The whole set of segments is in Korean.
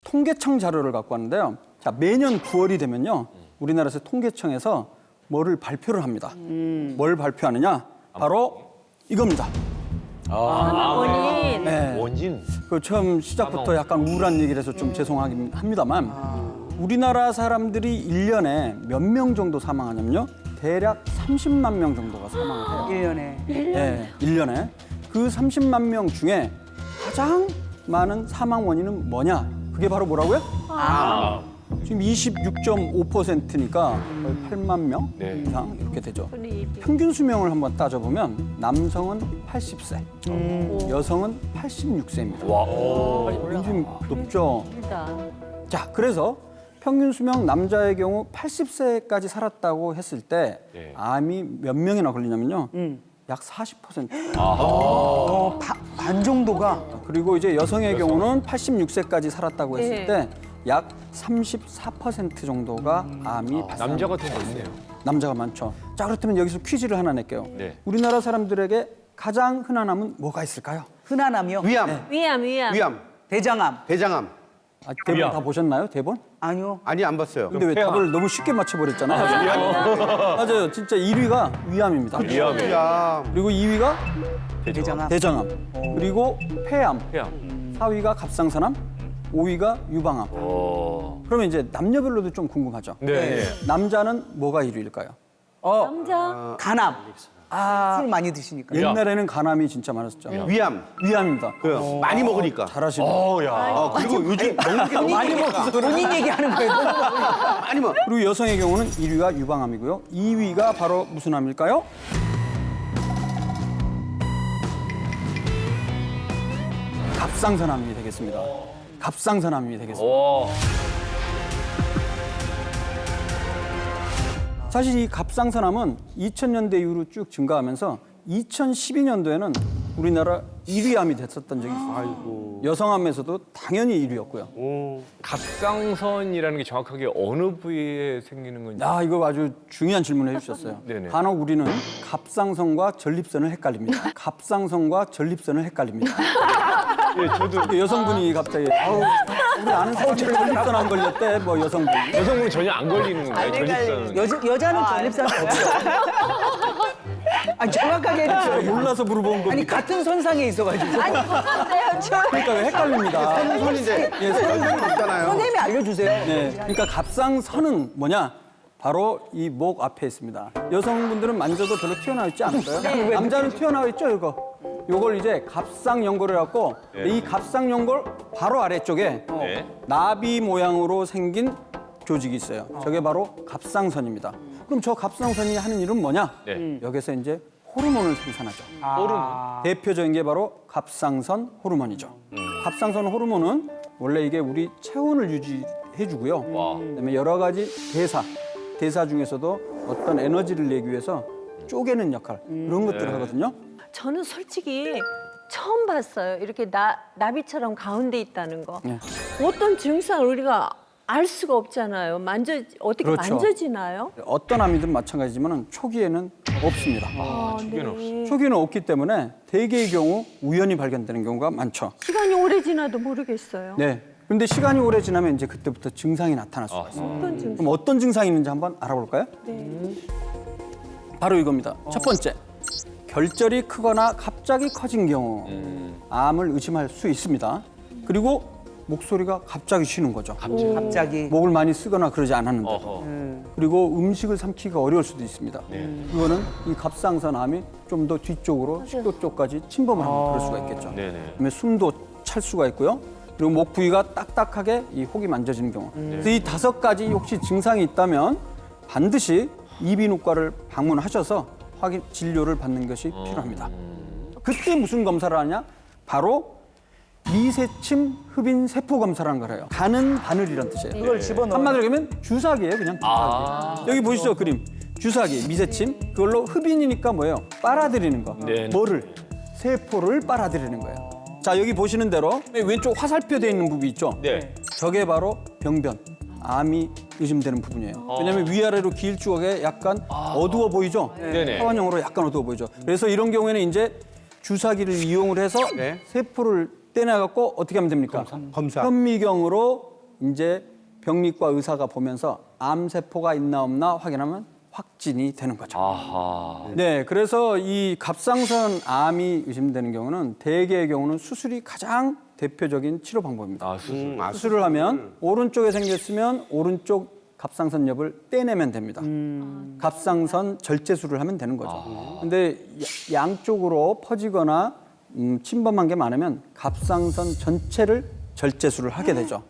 통계청 자료를 갖고 왔는데요. 자, 매년 9월이 되면요. 우리나라에서 통계청에서 뭐를 발표를 합니다. 뭘 발표하느냐? 바로 이겁니다. 원인. 네. 원진. 그 처음 시작부터 약간 우울한 얘기를 해서 좀 죄송하긴 합니다만 우리나라 사람들이 1년에 몇 명 정도 사망하냐면요. 대략 30만 명 정도가 사망을 해요. 1년에. 네, 1년에. 그 30만 명 중에 가장 많은 사망 원인은 뭐냐? 그게 바로 뭐라고요? 지금 26.5%니까 거의 8만 명 네. 이상 이렇게 되죠. 평균 수명을 한번 따져보면 남성은 80세, 여성은 86세입니다. 와. 굉장히 높죠. 자, 그래서 평균 수명 남자의 경우 80세까지 살았다고 했을 때 네. 암이 몇 명이나 걸리냐면요. 약 40%. 반 정도가. 그리고 이제 여성의 경우는 86세까지 살았다고 했을 때 약 34% 정도가 암이 발생합니다. 남자가 더 많네요. 남자가 많죠. 자, 그렇다면 여기서 퀴즈를 하나 낼게요. 네. 우리나라 사람들에게 가장 흔한 암은 뭐가 있을까요? 흔한암이요? 위암, 위암. 위암, 대장암. 대장암. 아, 대본 다 보셨나요? 대본? 아니요. 아니 안 봤어요. 근데 왜 답을 너무 쉽게 맞춰버렸잖아요. 맞아요. 진짜 1위가 위암입니다. 위암. 위암. 그리고 2위가 대장암. 대장암. 그리고 폐암. 폐암. 4위가 갑상선암. 5위가 유방암. 그러면 이제 남녀별로도 좀 궁금하죠. 네. 남자는 뭐가 1위일까요? 남자. 간암. 술 많이 드시니까. 옛날에는 간암이 진짜 많았었죠. 위암. 위암입니다. 그 많이 먹으니까. 잘하시네요. 야. 그리고 요즘 먹는 게 너무 많이 먹어서 본인 얘기하는 거예요. 많이 먹. 그리고 여성의 경우는 1위가 유방암이고요. 2위가 바로 무슨 암일까요? 갑상선암이 되겠습니다. 갑상선암이 되겠습니다. 오. 사실 이 갑상선암은 2000년대 이후로 쭉 증가하면서 2012년도에는 우리나라 1위 암이 됐었던 적이 있어요. 아이고. 여성암에서도 당연히 1위였고요. 갑상선이라는 게 정확하게 어느 부위에 생기는 건지. 야, 이거 아주 중요한 질문을 해주셨어요. 네네. 간혹 우리는 갑상선과 전립선을 헷갈립니다. 갑상선과 전립선을 헷갈립니다. 예, 저도 여성분이 갑자기 아우 우리 아는 사람이 전립선 안 걸렸대 뭐 여성분. 여성분은 전혀 안 걸리는 건가요? 전립선은. 여자는 전립선이 없어요. 아니, 정확하게 해주세요. 몰라서 물어본 겁니다. 아니, 같은 선상에 있어가지고. 그러니까 헷갈립니다. 선인데 선이 없잖아요. 선생님이 알려주세요. 네, 그러니까 갑상선은 뭐냐? 바로 이 목 앞에 있습니다. 여성분들은 만져도 별로 튀어나와 있지 않을까요? 남자는 튀어나와 있죠, 이거. 요걸 이제 갑상연골이라고 갖고 이 갑상연골 바로 아래쪽에 네. 나비 모양으로 생긴 조직이 있어요. 저게 바로 갑상선입니다. 그럼 저 갑상선이 하는 일은 뭐냐? 네. 여기서 이제 호르몬을 생산하죠. 호르몬. 대표적인 게 바로 갑상선 호르몬이죠. 갑상선 호르몬은 원래 이게 우리 체온을 유지해주고요. 와. 그다음에 여러 가지 대사 중에서도 어떤 에너지를 내기 위해서 쪼개는 역할 그런 것들을 하거든요. 저는 솔직히 처음 봤어요. 이렇게 나비처럼 가운데 있다는 거. 네. 어떤 증상을 우리가 알 수가 없잖아요. 어떻게 그렇죠. 만져지나요? 어떤 암이든 마찬가지지만 초기에는 없습니다. 초기에는 없어요. 초기에는 없기 때문에 대개의 경우 우연히 발견되는 경우가 많죠. 시간이 오래 지나도 모르겠어요. 네. 근데 시간이 오래 지나면 이제 그때부터 증상이 나타날 수가 있어요. 어떤 증상? 그럼 어떤 증상이 있는지 한번 알아볼까요? 네. 바로 이겁니다. 첫 번째, 결절이 크거나 갑자기 커진 경우 암을 의심할 수 있습니다. 그리고 목소리가 갑자기 쉬는 거죠. 갑자기. 목을 많이 쓰거나 그러지 않았는데. 어허. 그리고 음식을 삼키기가 어려울 수도 있습니다. 그거는 이 갑상선암이 좀 더 뒤쪽으로 식도 쪽까지 침범을 하면 그럴 수가 있겠죠. 네네. 그다음에 숨도 찰 수가 있고요. 그리고 목 부위가 딱딱하게 이 혹이 만져지는 경우. 그래서 이 5가지 혹시 증상이 있다면 반드시 이비인후과를 방문하셔서 확인 진료를 받는 것이 필요합니다. 그때 무슨 검사를 하냐? 바로 미세침 흡인 세포 검사라는 걸 해요. 간은 바늘이란 뜻이에요. 그걸 집어넣어요. 한마디로 하면 주사기예요, 그냥. 여기 보시죠, 그림. 주사기, 미세침. 그걸로 흡인이니까 뭐예요? 빨아들이는 거. 네. 뭐를? 세포를 빨아들이는 거예요. 자, 여기 보시는 대로 왼쪽 화살표 되어 있는 부분 있죠? 네. 저게 바로 병변, 암이 의심되는 부분이에요. 왜냐하면 위아래로 길쭉하게 약간 어두워 보이죠? 네네. 타원형으로 약간 어두워 보이죠? 그래서 이런 경우에는 이제 주사기를 이용을 해서 네. 세포를 떼내갖고 어떻게 하면 됩니까? 검사. 현미경으로 이제 병리과 의사가 보면서 암세포가 있나 없나 확인하면 확진이 되는 거죠. 아하. 네, 그래서 이 갑상선 암이 의심되는 경우는 대개의 경우는 수술이 가장 대표적인 치료 방법입니다. 아, 수술. 수술을 하면 오른쪽에 생겼으면 오른쪽 갑상선 옆을 떼내면 됩니다. 갑상선 절제술을 하면 되는 거죠. 근데 양쪽으로 퍼지거나 침범한 게 많으면 갑상선 전체를 절제술을 하게 되죠.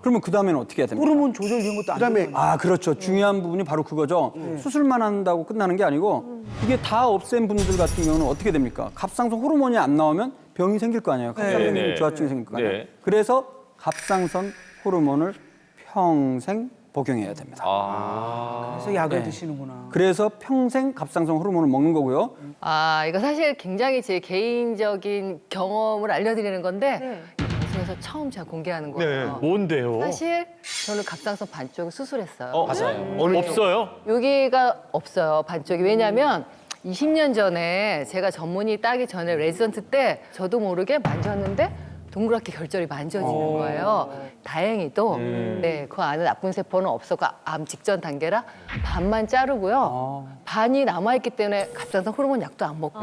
그러면 그 다음에는 어떻게 해야 됩니까? 호르몬 조절 이런 것도 안 그다음에 되고. 아, 그렇죠. 중요한 부분이 바로 그거죠. 수술만 한다고 끝나는 게 아니고 이게 다 없앤 분들 같은 경우는 어떻게 됩니까? 갑상선 호르몬이 안 나오면 병이 생길 거 아니에요. 갑상선 네. 저하증이 생길 거 아니에요. 네. 그래서 갑상선 호르몬을 평생 복용해야 됩니다. 그래서 약을 네. 드시는구나. 그래서 평생 갑상선 호르몬을 먹는 거고요. 아, 이거 사실 굉장히 제 개인적인 경험을 알려드리는 건데 네. 이 방송에서 처음 제가 공개하는 거예요. 뭔데요? 사실 저는 갑상선 반쪽을 수술했어요. 맞아요. 없어요? 여기가 없어요, 반쪽이. 왜냐면 20년 전에 제가 전문의 따기 전에 레지던트 때 저도 모르게 만졌는데 동그랗게 결절이 만져지는 거예요. 다행히도 네, 그 안에 나쁜 세포는 없었고 암 직전 단계라 반만 자르고요. 반이 남아있기 때문에 갑상선 호르몬 약도 안 먹고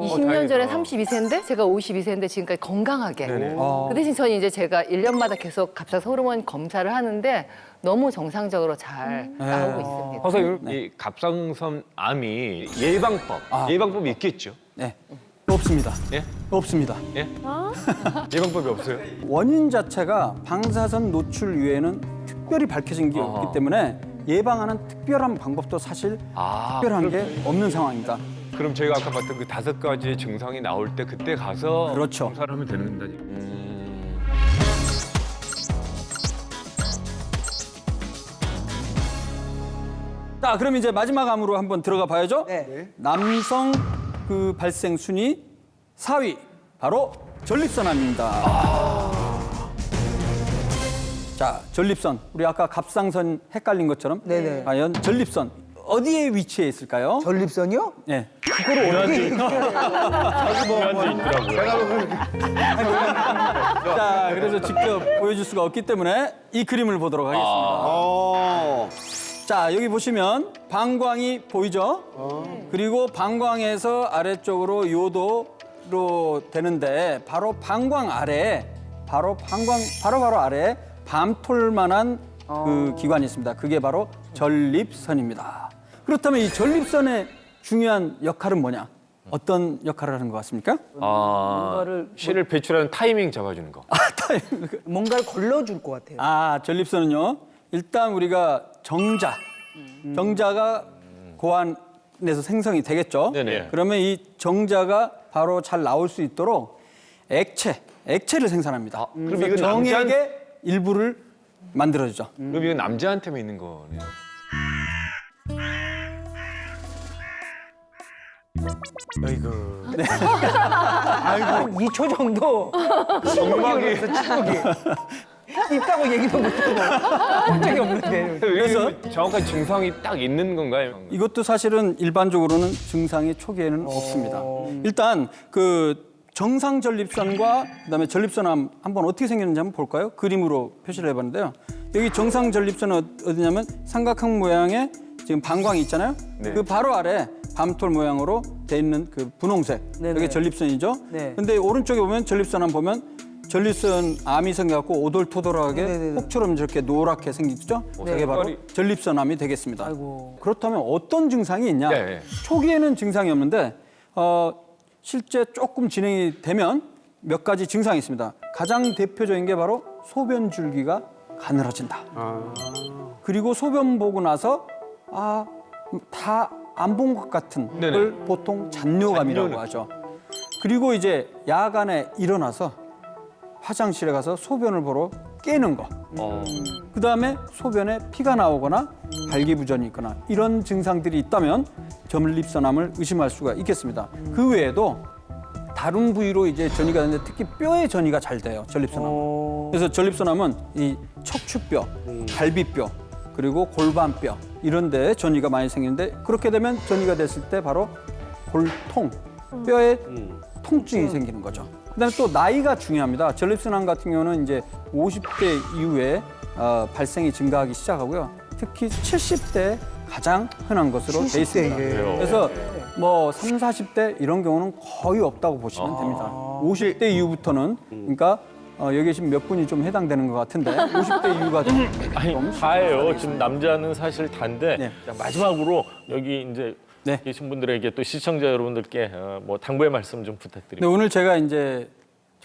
20년 전에 32세인데 제가 52세인데 지금까지 건강하게. 그 대신 저는 이제 제가 1년마다 계속 갑상선 호르몬 검사를 하는데 너무 정상적으로 잘 나오고 있습니다. 선생님, 이 갑상선 암이 예방법이 있겠죠? 네. 없습니다. 예? 없습니다. 예? 예방법이 없어요? 원인 자체가 방사선 노출 이외에는 특별히 밝혀진 게 없기 때문에 예방하는 특별한 방법도 사실 특별한 게 없는 상황입니다. 그럼 저희가 아까 봤던 그 5가지의 증상이 나올 때 그때 가서 그렇죠. 검사를 하면 되는 거다. 자, 그럼 이제 마지막 암으로 한번 들어가 봐야죠. 네. 남성 그 발생 순위 4위 바로 전립선암입니다. 자, 전립선 우리 아까 갑상선 헷갈린 것처럼 네네. 과연 전립선 어디에 위치해 있을까요? 전립선이요? 네. 그걸 어떻게 얘기해요? 자, 그래서 직접 보여줄 수가 없기 때문에 이 그림을 보도록 하겠습니다. 자, 여기 보시면 방광이 보이죠? 그리고 방광에서 아래쪽으로 요도로 되는데 바로 방광 아래, 바로 아래 밤톨만한 그 기관이 있습니다. 그게 바로 전립선입니다. 그렇다면 이 전립선의 중요한 역할은 뭐냐? 어떤 역할을 하는 것 같습니까? 실을 배출하는 타이밍 잡아주는 거. 뭔가를 걸러줄 것 같아요. 아, 전립선은요. 일단 우리가 정자가 고안에서 생성이 되겠죠. 네네. 그러면 이 정자가 바로 잘 나올 수 있도록 액체를 생산합니다. 그럼 그래서 이건 정액의 일부를 만들어주죠. 그럼 이건 남자한테만 있는 거네요. 한 2초 정도 정막이 치국이 있다고 얘기도 못하고 본 적이 없는데. 그래서 정확한 증상이 딱 있는 건가요? 이것도 사실은 일반적으로는 증상이 초기에는 없습니다. 일단 그 정상 전립선과 그다음에 전립선암 한번 어떻게 생겼는지 한번 볼까요? 그림으로 표시를 해봤는데요. 여기 정상 전립선은 어디냐면 삼각형 모양의 지금 방광이 있잖아요. 네. 그 바로 아래 밤톨 모양으로 돼 있는 그 분홍색 네네. 여기 전립선이죠. 네. 근데 오른쪽에 보면 전립선암 보면 전립선 암이 생겨갖고 오돌토돌하게 네네네. 혹처럼 저렇게 노랗게 생기죠. 그게 바로 색깔이- 전립선암이 되겠습니다. 아이고. 그렇다면 어떤 증상이 있냐? 네. 초기에는 증상이 없는데 실제 조금 진행이 되면 몇 가지 증상이 있습니다. 가장 대표적인 게 바로 소변 줄기가 가늘어진다. 그리고 소변 보고 나서 다 안 본 것 같은 네네. 걸 보통 잔뇨감이라고 잔뇨 하죠. 그리고 이제 야간에 일어나서 화장실에 가서 소변을 보러 깨는 거. 그다음에 소변에 피가 나오거나 발기부전이 있거나 이런 증상들이 있다면 전립선암을 의심할 수가 있겠습니다. 그 외에도 다른 부위로 이제 전이가 되는데 특히 뼈에 전이가 잘 돼요. 전립선암. 그래서 전립선암은 이 척추뼈, 갈비뼈, 그리고 골반뼈 이런 데 전이가 많이 생기는데 그렇게 되면 전이가 됐을 때 바로 골통, 뼈에 통증이 생기는 거죠. 그다음에 또 나이가 중요합니다. 전립선암 같은 경우는 이제 50대 이후에 발생이 증가하기 시작하고요. 특히 70대 가장 흔한 것으로 돼 있습니다. 그래서 뭐 30, 40대 이런 경우는 거의 없다고 보시면 됩니다. 50대 이후부터는 그러니까 여기 계신 몇 분이 좀 해당되는 것 같은데 50대 이후가 좀 아니 다예요. 지금 남자는 사실 다인데 네. 자, 마지막으로 여기 이제 네. 계신 분들에게 또 시청자 여러분들께 뭐 당부의 말씀 좀 네, 부탁드립니다. 오늘 제가 이제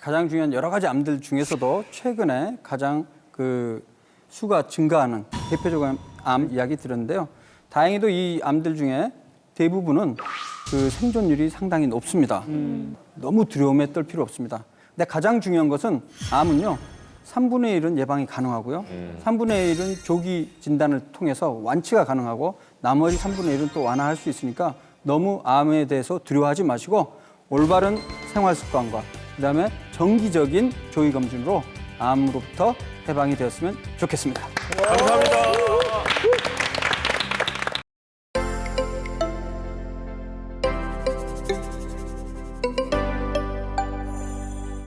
가장 중요한 여러 가지 암들 중에서도 최근에 가장 그 수가 증가하는 대표적인 암 이야기 들었는데요. 다행히도 이 암들 중에 대부분은 그 생존율이 상당히 높습니다. 너무 두려움에 떨 필요 없습니다. 근데 가장 중요한 것은 암은요. 3분의 1은 예방이 가능하고요. 3분의 1은 조기 진단을 통해서 완치가 가능하고 나머지 3분의 1은 또 완화할 수 있으니까 너무 암에 대해서 두려워하지 마시고 올바른 생활 습관과 그다음에 정기적인 조기 검진으로 암으로부터 해방이 되었으면 좋겠습니다. 감사합니다.